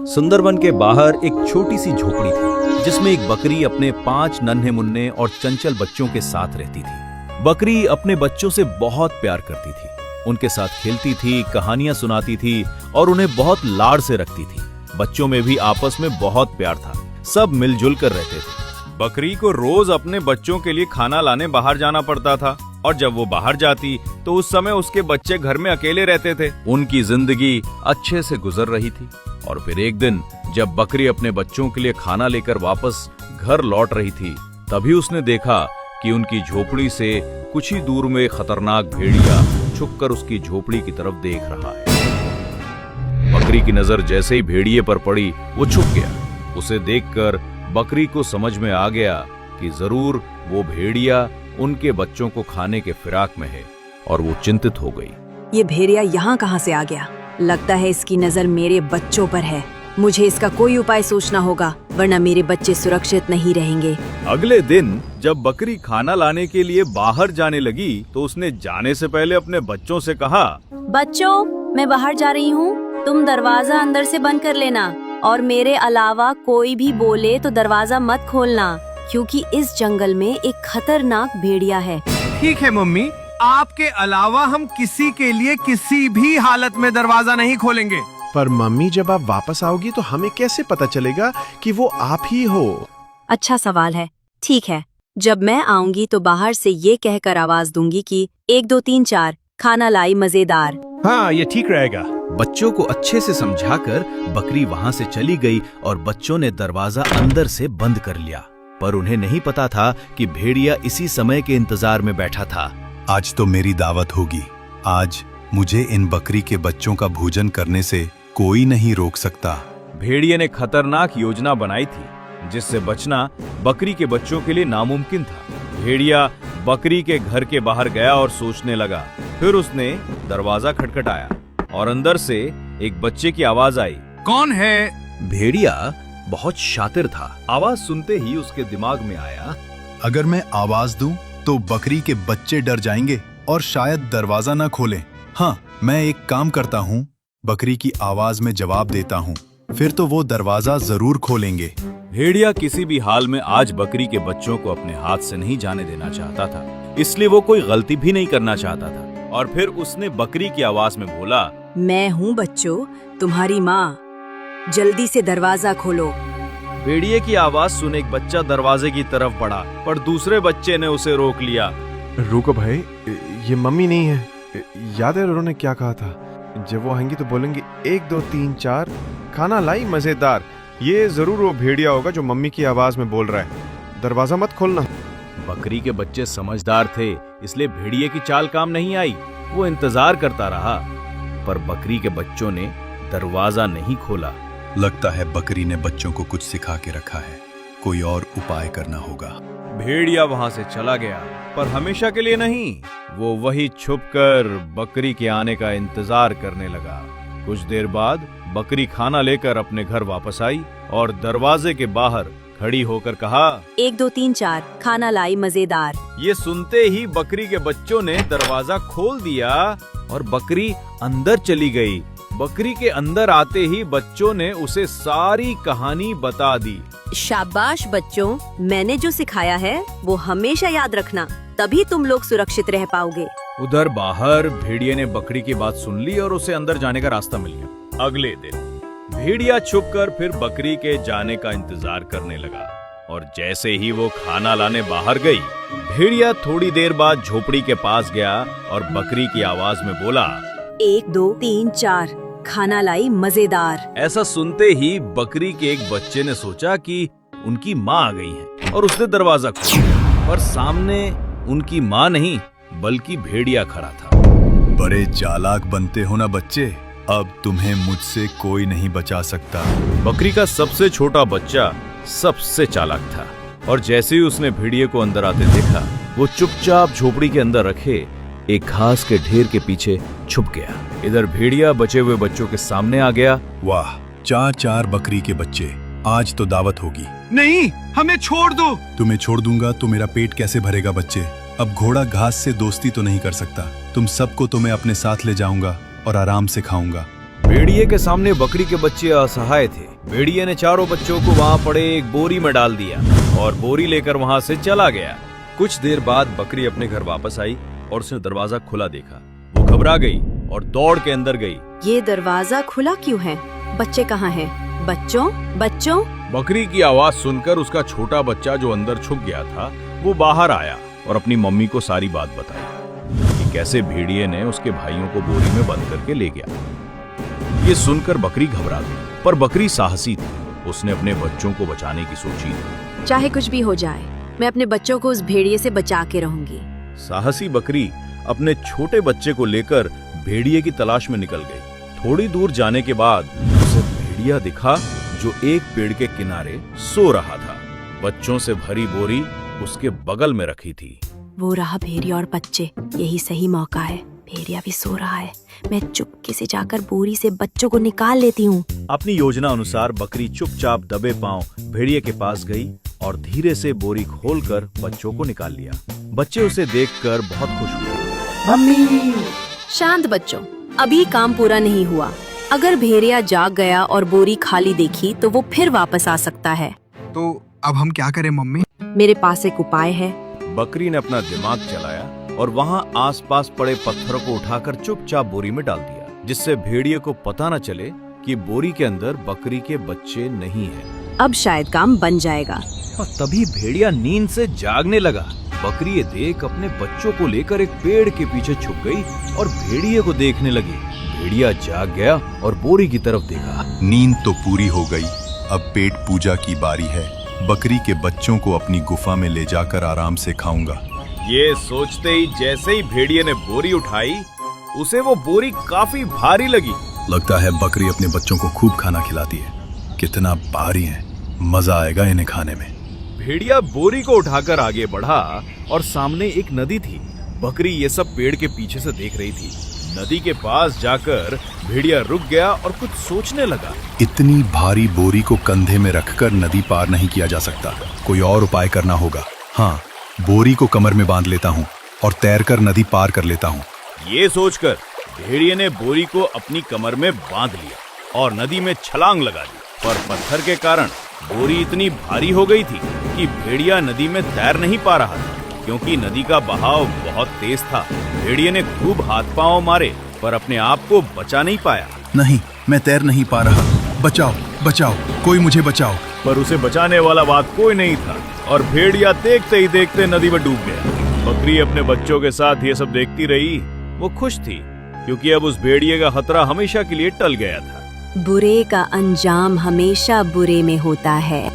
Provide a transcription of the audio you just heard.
सुंदरबन के बाहर एक छोटी सी झोपड़ी थी जिसमें एक बकरी अपने 5 नन्हे मुन्ने और चंचल बच्चों के साथ रहती थी। बकरी अपने बच्चों से बहुत प्यार करती थी, उनके साथ खेलती थी, कहानियां सुनाती थी और उन्हें बहुत लाड़ से रखती थी। बच्चों में भी आपस में बहुत प्यार था, सब मिलजुल कर रहते थे। बकरी को रोज अपने बच्चों के लिए खाना लाने बाहर जाना पड़ता था और जब वो बाहर जाती तो उस समय उसके बच्चे घर में अकेले रहते थे। उनकी जिंदगी अच्छे से गुजर रही थी और फिर एक दिन जब बकरी अपने बच्चों के लिए खाना लेकर वापस घर लौट रही थी, तभी उसने देखा कि उनकी झोपड़ी से कुछ ही दूर में खतरनाक भेड़िया छुपकर उसकी झोपड़ी की तरफ देख रहा है। बकरी की नजर जैसे ही भेड़िए पर पड़ी, वो छुप गया। उसे देखकर बकरी को समझ में आ गया कि जरूर वो भेड़िया उनके बच्चों को खाने के फिराक में है और वो चिंतित हो गई। ये भेड़िया यहाँ कहाँ से आ गया? लगता है इसकी नजर मेरे बच्चों पर है। मुझे इसका कोई उपाय सोचना होगा, वरना मेरे बच्चे सुरक्षित नहीं रहेंगे। अगले दिन जब बकरी खाना लाने के लिए बाहर जाने लगी तो उसने जाने से पहले अपने बच्चों से कहा, बच्चों, मैं बाहर जा रही हूँ, तुम दरवाजा अंदर से बंद कर लेना और मेरे अलावा कोई भी बोले तो दरवाजा मत खोलना, क्योंकि इस जंगल में एक खतरनाक भेड़िया है। ठीक है मम्मी, आपके अलावा हम किसी के लिए किसी भी हालत में दरवाजा नहीं खोलेंगे। पर मम्मी, जब आप वापस आओगी तो हमें कैसे पता चलेगा कि वो आप ही हो? अच्छा सवाल है। ठीक है, जब मैं आऊंगी तो बाहर से ये कहकर आवाज दूंगी कि 1 2 3 4 खाना लाई मजेदार। हाँ, ये ठीक रहेगा। बच्चों को अच्छे से समझाकर बकरी वहाँ से चली गई और बच्चों ने दरवाजा अंदर से बंद कर लिया। पर उन्हें नहीं पता था कि भेड़िया इसी समय के इंतजार में बैठा था। आज तो मेरी दावत होगी। आज मुझे इन बकरी के बच्चों का भोजन करने से कोई नहीं रोक सकता। भेड़िए ने खतरनाक योजना बनाई थी जिससे बचना बकरी के बच्चों के लिए नामुमकिन था। भेड़िया बकरी के घर के बाहर गया और सोचने लगा। फिर उसने दरवाजा खटखटाया और अंदर से एक बच्चे की आवाज आई। कौन है? भेड़िया बहुत शातिर था। आवाज सुनते ही उसके दिमाग में आया, अगर मैं आवाज दूं तो बकरी के बच्चे डर जाएंगे और शायद दरवाजा न खोलें। हाँ, मैं एक काम करता हूँ, बकरी की आवाज में जवाब देता हूँ, फिर तो वो दरवाजा जरूर खोलेंगे। भेड़िया किसी भी हाल में आज बकरी के बच्चों को अपने हाथ से नहीं जाने देना चाहता था, इसलिए वो कोई गलती भी नहीं करना चाहता था। और फिर उसने बकरी की आवाज में बोला, मैं हूँ बच्चों, तुम्हारी माँ, जल्दी से दरवाजा खोलो। भेड़िए की आवाज सुन एक बच्चा दरवाजे की तरफ बढ़ा, पर दूसरे बच्चे ने उसे रोक लिया। रुको भाई, ये मम्मी नहीं है। याद है उन्होंने क्या कहा था? जब वो आएंगी तो बोलेंगे 1 2 3 4 खाना लाई मजेदार। ये जरूर वो भेड़िया होगा जो मम्मी की आवाज में बोल रहा है। दरवाजा मत खोलना। बकरी के बच्चे समझदार थे, इसलिए भेड़िए की चाल काम नहीं आई। वो इंतजार करता रहा, पर बकरी के बच्चों ने दरवाजा नहीं खोला। लगता है बकरी ने बच्चों को कुछ सिखा के रखा है, कोई और उपाय करना होगा। भेड़िया वहां से चला गया, पर हमेशा के लिए नहीं। वो वही छुपकर बकरी के आने का इंतजार करने लगा। कुछ देर बाद बकरी खाना लेकर अपने घर वापस आई और दरवाजे के बाहर खड़ी होकर कहा, 1 2 3 4 खाना लाई मजेदार। ये सुनते ही बकरी के बच्चों ने दरवाजा खोल दिया और बकरी अंदर चली गई। बकरी के अंदर आते ही बच्चों ने उसे सारी कहानी बता दी। शाबाश बच्चों, मैंने जो सिखाया है वो हमेशा याद रखना, तभी तुम लोग सुरक्षित रह पाओगे। उधर बाहर भेड़िए ने बकरी की बात सुन ली और उसे अंदर जाने का रास्ता मिल गया। अगले दिन भेड़िया छुपकर फिर बकरी के जाने का इंतजार करने लगा और जैसे ही वो खाना लाने बाहर गई, भेड़िया थोड़ी देर बाद झोपड़ी के पास गया और बकरी की आवाज में बोला, 1 2 3 4 खाना लाई मजेदार। ऐसा सुनते ही बकरी के एक बच्चे ने सोचा कि उनकी माँ आ गई है और उसने दरवाजा खोला, पर सामने उनकी माँ नहीं बल्कि भेड़िया खड़ा था। बड़े चालाक बनते हो ना बच्चे, अब तुम्हें मुझसे कोई नहीं बचा सकता। बकरी का सबसे छोटा बच्चा सबसे चालाक था और जैसे ही उसने भेड़िए को अंदर आते देखा, वो चुपचाप झोपड़ी के अंदर रखे एक घास के ढेर के पीछे छुप गया। इधर भेड़िया बचे हुए बच्चों के सामने आ गया। वाह, 4 बकरी के बच्चे, आज तो दावत होगी। नहीं, हमें छोड़ दो। तुम्हें छोड़ दूंगा तो मेरा पेट कैसे भरेगा बच्चे? अब घोड़ा घास से दोस्ती तो नहीं कर सकता। तुम सबको तो मैं अपने साथ ले जाऊंगा और आराम से खाऊंगा। भेड़िए के सामने बकरी के बच्चे असहाय थे। भेड़िए ने चारों बच्चों को वहां पड़े एक बोरी में डाल दिया और बोरी लेकर वहां से चला गया। कुछ देर बाद बकरी अपने घर वापस आई और उसने दरवाजा खुला देखा। वो घबरा गई और दौड़ के अंदर गई। ये दरवाजा खुला क्यों है? बच्चे कहाँ हैं? बच्चों बच्चों। बकरी की आवाज सुनकर उसका छोटा बच्चा जो अंदर छुप गया था वो बाहर आया और अपनी मम्मी को सारी बात बताई कि कैसे भेड़िए ने उसके भाइयों को बोरी में बंद करके ले गया। ये सुनकर बकरी घबरा गई, पर बकरी साहसी थी। उसने अपने बच्चों को बचाने की सोची थी। चाहे कुछ भी हो जाए, मैं अपने बच्चों को उस भेड़िए से बचा के रहूंगी। साहसी बकरी अपने छोटे बच्चे को लेकर भेड़िए की तलाश में निकल गई। थोड़ी दूर जाने के बाद उसे भेड़िया दिखा जो एक पेड़ के किनारे सो रहा था। बच्चों से भरी बोरी उसके बगल में रखी थी। वो रहा भेड़िया और बच्चे, यही सही मौका है। भेड़िया भी सो रहा है, मैं चुपके से जाकर बोरी से बच्चों को निकाल लेती हूँ। अपनी योजना अनुसार बकरी चुपचाप दबे पांव भेड़िए के पास गई और धीरे से बोरी खोलकर बच्चों को निकाल लिया। बच्चे उसे देखकर बहुत खुश हुए। शांत बच्चों, अभी काम पूरा नहीं हुआ। अगर भेड़िया जाग गया और बोरी खाली देखी तो वो फिर वापस आ सकता है। तो अब हम क्या करें मम्मी? मेरे पास एक उपाय है। बकरी ने अपना दिमाग चलाया और वहां आसपास पड़े पत्थरों को उठाकर चुपचाप बोरी में डाल दिया, जिससे भेड़िए को पता न चले कि बोरी के अंदर बकरी के बच्चे नहीं हैं। अब शायद काम बन जाएगा। और तभी भेड़िया नींद से जागने लगा। बकरी ये देख अपने बच्चों को लेकर एक पेड़ के पीछे छुप गई और भेड़िए को देखने लगी। भेड़िया जाग गया और बोरी की तरफ देखा। नींद तो पूरी हो गई, अब पेट पूजा की बारी है। बकरी के बच्चों को अपनी गुफा में ले जाकर आराम से खाऊंगा। ये सोचते ही जैसे ही भेड़िए ने बोरी उठाई, उसे वो बोरी काफी भारी लगी। लगता है बकरी अपने बच्चों को खूब खाना खिलाती है। कितना भारी है, मजा आएगा इन्हें खाने में। भेड़िया बोरी को उठाकर आगे बढ़ा और सामने एक नदी थी। बकरी ये सब पेड़ के पीछे से देख रही थी। नदी के पास जाकर भेड़िया रुक गया और कुछ सोचने लगा। इतनी भारी बोरी को कंधे में रखकर नदी पार नहीं किया जा सकता, कोई और उपाय करना होगा। हाँ, बोरी को कमर में बांध लेता हूँ और तैरकर नदी पार कर लेता हूँ। ये सोचकर भेड़िए ने बोरी को अपनी कमर में बांध लिया और नदी में छलांग लगा दी। पर पत्थर के कारण बोरी इतनी भारी हो गई थी कि भेड़िया नदी में तैर नहीं पा रहा था, क्योंकि नदी का बहाव बहुत तेज था। भेड़िए ने खूब हाथ पांव मारे पर अपने आप को बचा नहीं पाया। नहीं, मैं तैर नहीं पा रहा, बचाओ बचाओ, कोई मुझे बचाओ। पर उसे बचाने वाला बात कोई नहीं था और भेड़िया देखते ही देखते नदी में डूब गया। बकरी अपने बच्चों के साथ ये सब देखती रही। वो खुश थी क्योंकि अब उस भेड़िए का खतरा हमेशा के लिए टल गया था। बुरे का अंजाम हमेशा बुरे में होता है।